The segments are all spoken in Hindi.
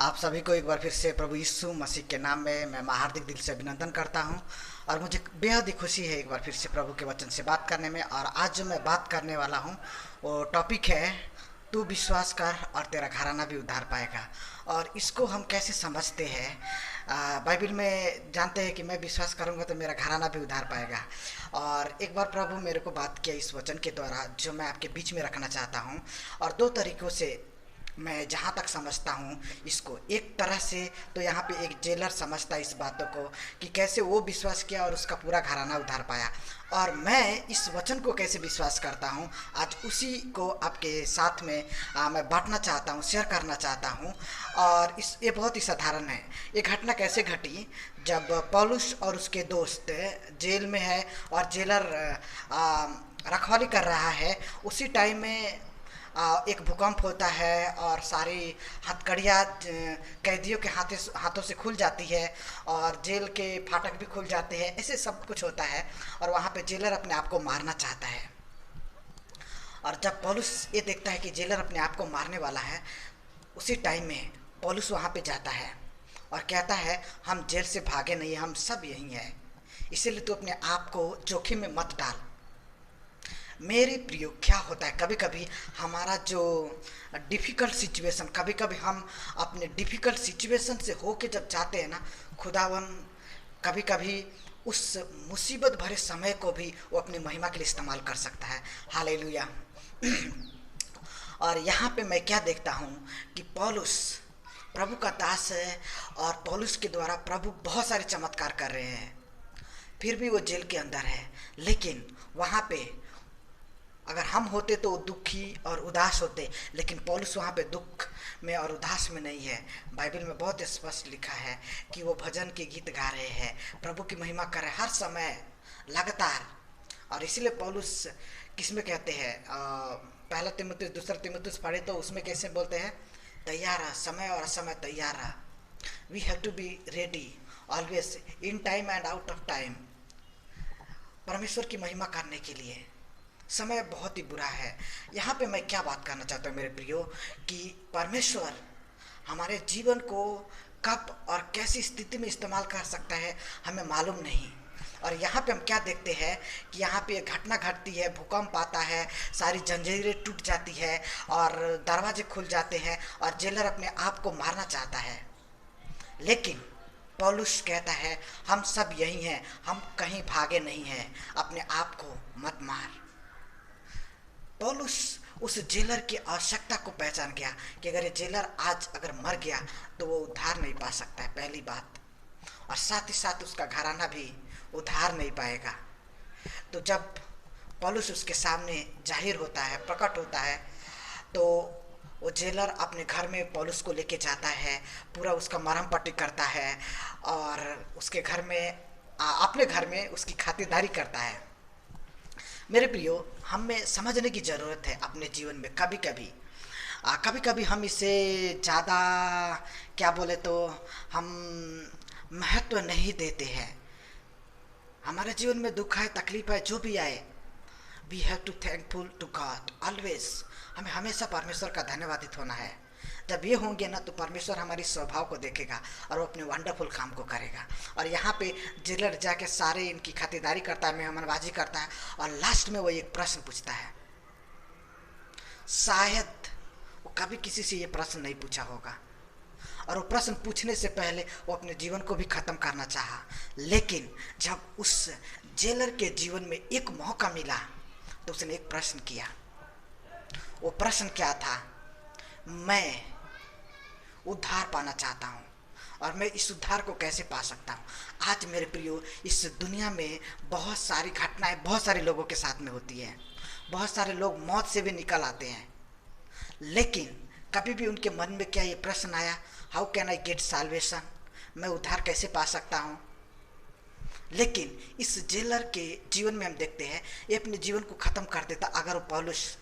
आप सभी को एक बार फिर से प्रभु यीशु मसीह के नाम में मैं हार्दिक दिल से अभिनंदन करता हूं। और मुझे बेहद ही खुशी है एक बार फिर से प्रभु के वचन से बात करने में। और आज जो मैं बात करने वाला हूं वो टॉपिक है, तू विश्वास कर और तेरा घराना भी उद्धार पाएगा। और इसको हम कैसे समझते हैं? बाइबल में जानते हैं कि मैं विश्वास करूंगा तो मेरा घराना भी उद्धार पाएगा। और एक बार प्रभु मेरे को बात किया इस वचन के द्वारा, जो मैं आपके बीच में रखना चाहता हूं। और दो तरीक़ों से मैं जहाँ तक समझता हूँ इसको, एक तरह से तो यहाँ पे एक जेलर समझता है इस बातों को कि कैसे वो विश्वास किया और उसका पूरा घराना उद्धार पाया। और मैं इस वचन को कैसे विश्वास करता हूँ, आज उसी को आपके साथ में मैं बांटना चाहता हूँ, शेयर करना चाहता हूँ। और ये बहुत ही साधारण है। ये घटना कैसे घटी, जब पौलुस और उसके दोस्त जेल में है और जेलर रखवाली कर रहा है, उसी टाइम में एक भूकंप होता है और सारी हथकड़ियाँ कैदियों के हाथों से खुल जाती है और जेल के फाटक भी खुल जाते हैं। ऐसे सब कुछ होता है और वहाँ पे जेलर अपने आप को मारना चाहता है। और जब पौलुस ये देखता है कि जेलर अपने आप को मारने वाला है, उसी टाइम में पौलुस वहाँ पे जाता है और कहता है, हम जेल से भागे नहीं, हम सब यहीं हैं, इसीलिए तू अपने आप को जोखिम में मत डाल। मेरे प्रियो, क्या होता है कभी कभी हमारा जो डिफ़िकल्ट सिचुएशन, कभी कभी हम अपने डिफ़िकल्ट सिचुएशन से होके जब जाते हैं ना, खुदावन कभी कभी उस मुसीबत भरे समय को भी वो अपनी महिमा के लिए इस्तेमाल कर सकता है। हालेलुया। और यहाँ पे मैं क्या देखता हूँ कि पौलुस प्रभु का दास है और पौलुस के द्वारा प्रभु बहुत सारे चमत्कार कर रहे हैं, फिर भी वो जेल के अंदर है। लेकिन वहाँ पे अगर हम होते तो दुखी और उदास होते, लेकिन पौलुस वहाँ पे दुख में और उदास में नहीं है। बाइबल में बहुत स्पष्ट लिखा है कि वो भजन के गीत गा रहे हैं, प्रभु की महिमा कर रहे हैं हर समय लगातार। और इसीलिए पौलुस किस में कहते हैं, पहला तीमुथियुस दूसरा तीमुथियुस पढ़े तो उसमें कैसे बोलते हैं, तैयार रह, समय और असमय तैयार रह। We have to be ready always, in time and out of time, परमेश्वर की महिमा करने के लिए। समय बहुत ही बुरा है। यहाँ पे मैं क्या बात करना चाहता हूँ मेरे प्रियो, कि परमेश्वर हमारे जीवन को कब और कैसी स्थिति में इस्तेमाल कर सकता है हमें मालूम नहीं। और यहाँ पे हम क्या देखते हैं कि यहाँ पे एक घटना घटती है, भूकंप आता है, सारी जंजीरें टूट जाती है और दरवाजे खुल जाते हैं और जेलर अपने आप को मारना चाहता है। लेकिन पौलुस कहता है, हम सब यही हैं, हम कहीं भागे नहीं हैं, अपने आप को मत मार। पौलुस उस जेलर की आवश्यकता को पहचान गया कि अगर ये जेलर आज अगर मर गया तो वो उद्धार नहीं पा सकता है, पहली बात, और साथ ही साथ उसका घराना भी उद्धार नहीं पाएगा। तो जब पौलुस उसके सामने जाहिर होता है, प्रकट होता है, तो वो जेलर अपने घर में पौलुस को लेके जाता है, पूरा उसका मरहम पट्टी करता है और उसके घर में अपने घर में उसकी खातिरदारी करता है। मेरे प्रियो, हमें समझने की ज़रूरत है अपने जीवन में। कभी कभी हम इसे ज़्यादा क्या बोले तो हम महत्व नहीं देते हैं। हमारे जीवन में दुख है, तकलीफ है, जो भी आए, we have to thankful to God always. हमें हमेशा परमेश्वर का धन्यवादित होना है। जब ये होंगे ना तो परमेश्वर हमारी स्वभाव को देखेगा और वो अपने वंडरफुल काम को करेगा। और यहाँ पे जेलर जाके सारे इनकी खातिरदारी करता है, मेहमानबाजी करता है और लास्ट में वो एक प्रश्न पूछता है। शायद वो कभी किसी से ये प्रश्न नहीं पूछा होगा और वो प्रश्न पूछने से पहले वो अपने जीवन को भी ख़त्म करना चाहा। लेकिन जब उस जेलर के जीवन में एक मौका मिला तो उसने एक प्रश्न किया। वो प्रश्न क्या था? मैं उद्धार पाना चाहता हूँ और मैं इस उद्धार को कैसे पा सकता हूँ। आज मेरे प्रियो, इस दुनिया में बहुत सारी घटनाएं बहुत सारे लोगों के साथ में होती है, बहुत सारे लोग मौत से भी निकल आते हैं, लेकिन कभी भी उनके मन में क्या ये प्रश्न आया, how can I get salvation, मैं उद्धार कैसे पा सकता हूँ? लेकिन इस जेलर के जीवन में हम देखते हैं ये अपने जीवन को ख़त्म कर देता अगर वो पौलुस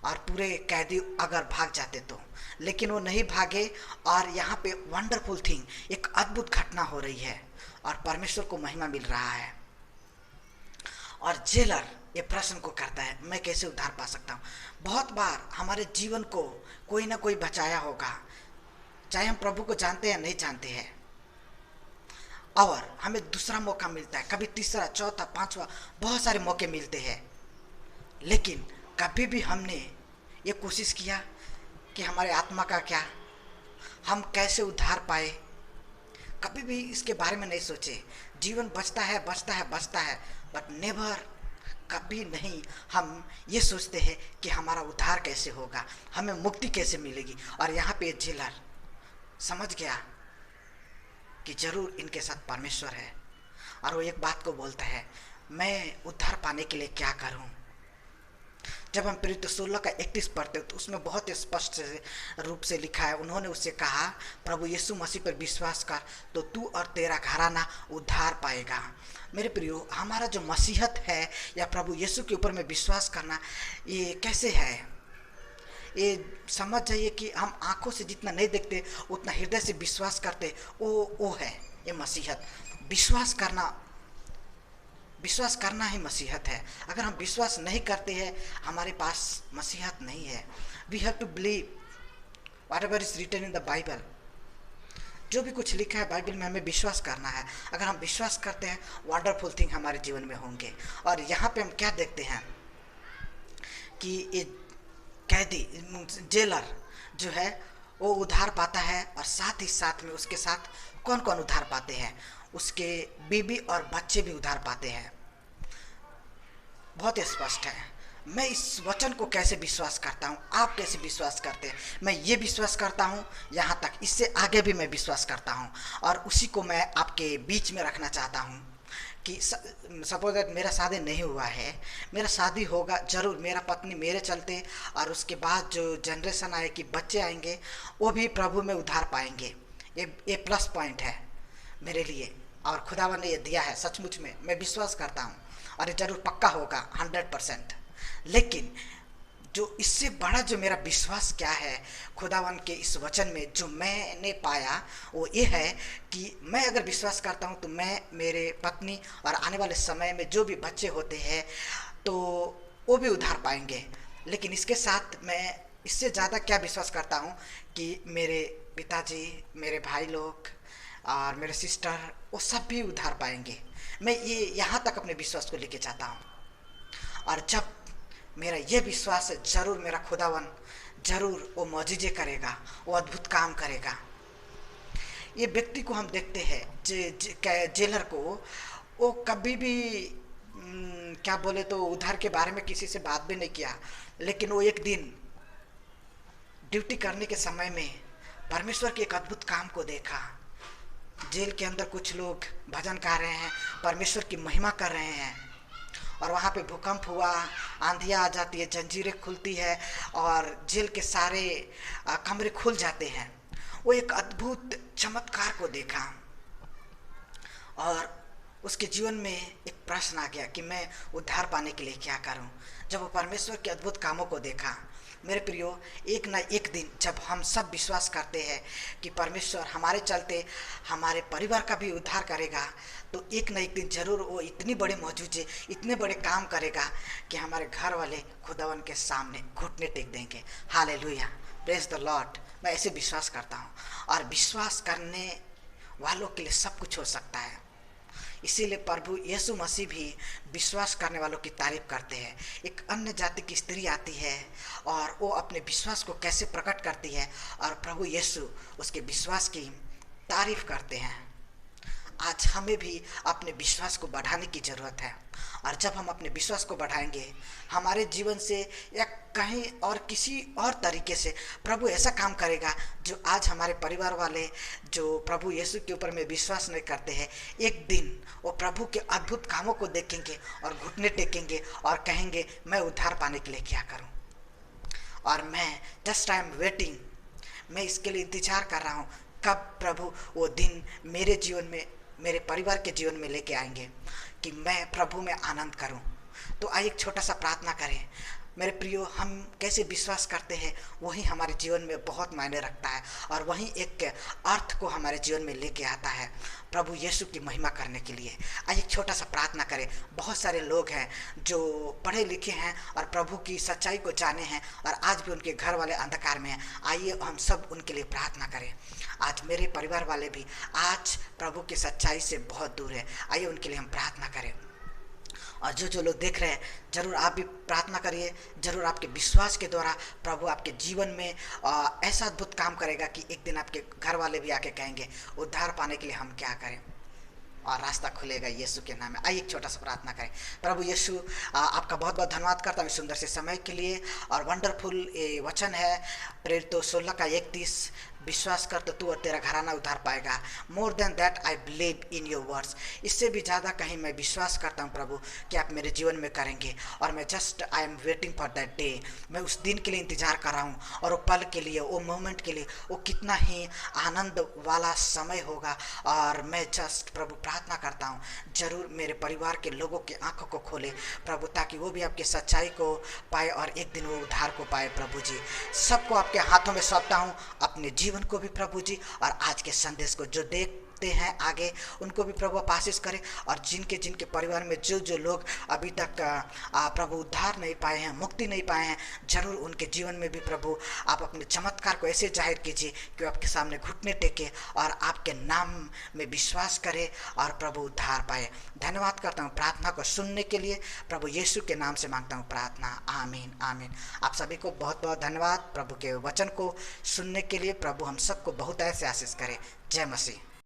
और पूरे कैदी अगर भाग जाते तो। लेकिन वो नहीं भागे और यहाँ पे वंडरफुल थिंग, एक अद्भुत घटना हो रही है और परमेश्वर को महिमा मिल रहा है। और जेलर ये प्रश्न को करता है, मैं कैसे उद्धार पा सकता हूँ। बहुत बार हमारे जीवन को कोई ना कोई बचाया होगा, चाहे हम प्रभु को जानते हैं या नहीं जानते हैं, और हमें दूसरा मौका मिलता है, कभी तीसरा, चौथा, पांचवा, बहुत सारे मौके मिलते हैं, लेकिन कभी भी हमने ये कोशिश किया कि हमारे आत्मा का क्या, हम कैसे उद्धार पाए, कभी भी इसके बारे में नहीं सोचे। जीवन बचता है, बचता है, बचता है, बट नेवर, कभी नहीं हम ये सोचते हैं कि हमारा उद्धार कैसे होगा, हमें मुक्ति कैसे मिलेगी। और यहाँ पे जेलर समझ गया कि जरूर इनके साथ परमेश्वर है, और वो एक बात को बोलता है, मैं उद्धार पाने के लिए क्या करूं। जब हम प्रेरित 16 का 31 पढ़ते तो उसमें बहुत स्पष्ट रूप से लिखा है, उन्होंने उससे कहा, प्रभु यीशु मसीह पर विश्वास कर तो तू और तेरा घराना उद्धार पाएगा। मेरे प्रियो, हमारा जो मसीहत है या प्रभु यीशु के ऊपर में विश्वास करना, ये कैसे है? ये समझ जाइए कि हम आंखों से जितना नहीं देखते उतना हृदय से विश्वास करते, वो है ये मसीहत। विश्वास करना ही मसीहत है। अगर हम विश्वास नहीं करते हैं, हमारे पास मसीहत नहीं है। We have to believe whatever is written in the Bible. जो भी कुछ लिखा है बाइबल में, हमें विश्वास करना है। अगर हम विश्वास करते हैं, वंडरफुल थिंग हमारे जीवन में होंगे। और यहाँ पे हम क्या देखते हैं कि ये कैदी, जेलर जो है वो उद्धार पाता है, और साथ ही साथ में उसके साथ कौन कौन उद्धार पाते हैं? उसके बीबी और बच्चे भी उद्धार पाते हैं। बहुत स्पष्ट है। मैं इस वचन को कैसे विश्वास करता हूँ, आप कैसे विश्वास करते हैं? मैं ये विश्वास करता हूँ, यहाँ तक, इससे आगे भी मैं विश्वास करता हूँ, और उसी को मैं आपके बीच में रखना चाहता हूँ कि सपोज दैट मेरा शादी नहीं हुआ है, मेरा शादी होगा जरूर, मेरा पत्नी मेरे चलते, और उसके बाद जो जनरेशन आए कि बच्चे आएंगे, वो भी प्रभु में उद्धार पाएंगे। ये प्लस पॉइंट है मेरे लिए, और खुदावन ने ये दिया है। सचमुच में मैं विश्वास करता हूँ, और ये जरूर पक्का होगा 100%। लेकिन जो इससे बड़ा जो मेरा विश्वास क्या है खुदावन के इस वचन में, जो मैंने पाया, वो ये है कि मैं अगर विश्वास करता हूँ तो मैं, मेरे पत्नी और आने वाले समय में जो भी बच्चे होते हैं तो वो भी उद्धार पाएंगे। लेकिन इसके साथ मैं इससे ज़्यादा क्या विश्वास करता हूँ कि मेरे पिताजी, मेरे भाई लोग और मेरे सिस्टर, वो सब भी उद्धार पाएंगे। मैं ये यहाँ तक अपने विश्वास को लेके चाहता हूँ। और जब मेरा ये विश्वास है, जरूर मेरा खुदावन जरूर वो मौजूजे करेगा, वो अद्भुत काम करेगा। ये व्यक्ति को हम देखते हैं, जेलर को, वो कभी भी क्या बोले तो उद्धार के बारे में किसी से बात भी नहीं किया, लेकिन वो एक दिन ड्यूटी करने के समय में परमेश्वर के एक अद्भुत काम को देखा। जेल के अंदर कुछ लोग भजन गा रहे हैं, परमेश्वर की महिमा कर रहे हैं, और वहाँ पे भूकंप हुआ, आंधियाँ आ जाती है, जंजीरें खुलती है, और जेल के सारे कमरे खुल जाते हैं। वो एक अद्भुत चमत्कार को देखा, और उसके जीवन में एक प्रश्न आ गया कि मैं उद्धार पाने के लिए क्या करूं। जब वो परमेश्वर के अद्भुत कामों को देखा, मेरे प्रियो, एक ना एक दिन जब हम सब विश्वास करते हैं कि परमेश्वर हमारे चलते हमारे परिवार का भी उद्धार करेगा, तो एक ना एक दिन जरूर वो इतनी बड़े मौजूजे, इतने बड़े काम करेगा कि हमारे घर वाले खुदावन के सामने घुटने टेक देंगे। Hallelujah, praise the Lord. मैं ऐसे विश्वास करता हूँ, और विश्वास करने वालों के लिए सब कुछ हो सकता है। इसीलिए प्रभु यीशु मसीह भी विश्वास करने वालों की तारीफ करते हैं। एक अन्य जाति की स्त्री आती है, और वो अपने विश्वास को कैसे प्रकट करती है, और प्रभु यीशु उसके विश्वास की तारीफ करते हैं। आज हमें भी अपने विश्वास को बढ़ाने की ज़रूरत है, और जब हम अपने विश्वास को बढ़ाएंगे, हमारे जीवन से या कहीं और किसी और तरीके से प्रभु ऐसा काम करेगा जो आज हमारे परिवार वाले जो प्रभु यीशु के ऊपर में विश्वास नहीं करते हैं, एक दिन वो प्रभु के अद्भुत कामों को देखेंगे और घुटने टेकेंगे और कहेंगे, मैं उद्धार पाने के लिए क्या करूं। और मैं जस्ट आई एम वेटिंग, मैं इसके लिए इंतजार कर रहा हूं कब प्रभु वो दिन मेरे जीवन में, मेरे परिवार के जीवन में लेके आएंगे कि मैं प्रभु में आनंद करूं। तो आइए एक छोटा सा प्रार्थना करें। मेरे प्रियो, हम कैसे विश्वास करते हैं वही हमारे जीवन में बहुत मायने रखता है, और वही एक अर्थ को हमारे जीवन में लेके आता है प्रभु यीशु की महिमा करने के लिए। आइए एक छोटा सा प्रार्थना करें। बहुत सारे लोग हैं जो पढ़े लिखे हैं और प्रभु की सच्चाई को जाने हैं, और आज भी उनके घर वाले अंधकार में हैं। आइए हम सब उनके लिए प्रार्थना करें। आज मेरे परिवार वाले भी आज प्रभु की सच्चाई से बहुत दूर है। आइए उनके लिए हम प्रार्थना करें। और जो लोग देख रहे हैं, जरूर आप भी प्रार्थना करिए। जरूर आपके विश्वास के द्वारा प्रभु आपके जीवन में ऐसा अद्भुत काम करेगा कि एक दिन आपके घर वाले भी आके कहेंगे उद्धार पाने के लिए हम क्या करें, और रास्ता खुलेगा यीशु के नाम में। आइए एक छोटा सा प्रार्थना करें। प्रभु यीशु, आपका बहुत बहुत धन्यवाद करता हूँ सुंदर से समय के लिए। और वंडरफुल ये वचन है प्रेरितों 16:31, विश्वास कर तो तू और तेरा घराना उद्धार पाएगा। More than that I believe in your words, इससे भी ज़्यादा कहीं मैं विश्वास करता हूँ प्रभु कि आप मेरे जीवन में करेंगे। और मैं just I am waiting for that day, मैं उस दिन के लिए इंतज़ार कर रहा हूँ। और वो पल के लिए, वो मोमेंट के लिए, वो कितना ही आनंद वाला समय होगा। और मैं जस्ट प्रभु प्रार्थना करता हूँ जरूर मेरे परिवार के लोगों की आंखों को खोले प्रभु, ताकि वो भी आपकी सच्चाई को पाए और एक दिन वो उद्धार को पाए। प्रभु जी सबको आपके हाथों में सौंपता हूँ, अपने जीवन को भी प्रभु जी, और आज के संदेश को जो देखते हैं आगे उनको भी प्रभु आप आशीष करें। और जिनके जिनके परिवार में जो लोग अभी तक प्रभु उद्धार नहीं पाए हैं, मुक्ति नहीं पाए हैं, जरूर उनके जीवन में भी प्रभु आप अपने चमत्कार को ऐसे जाहिर कीजिए कि वो आपके सामने घुटने टेके और आपके नाम में विश्वास करे और प्रभु उद्धार पाए। धन्यवाद करता हूँ प्रार्थना को सुनने के लिए, प्रभु यीशु के नाम से मांगता हूँ प्रार्थना, आमीन आमीन। आप सभी को बहुत बहुत धन्यवाद प्रभु के वचन को सुनने के लिए। प्रभु हम सबको बहुत ऐसे आशीष करे। जय मसीह।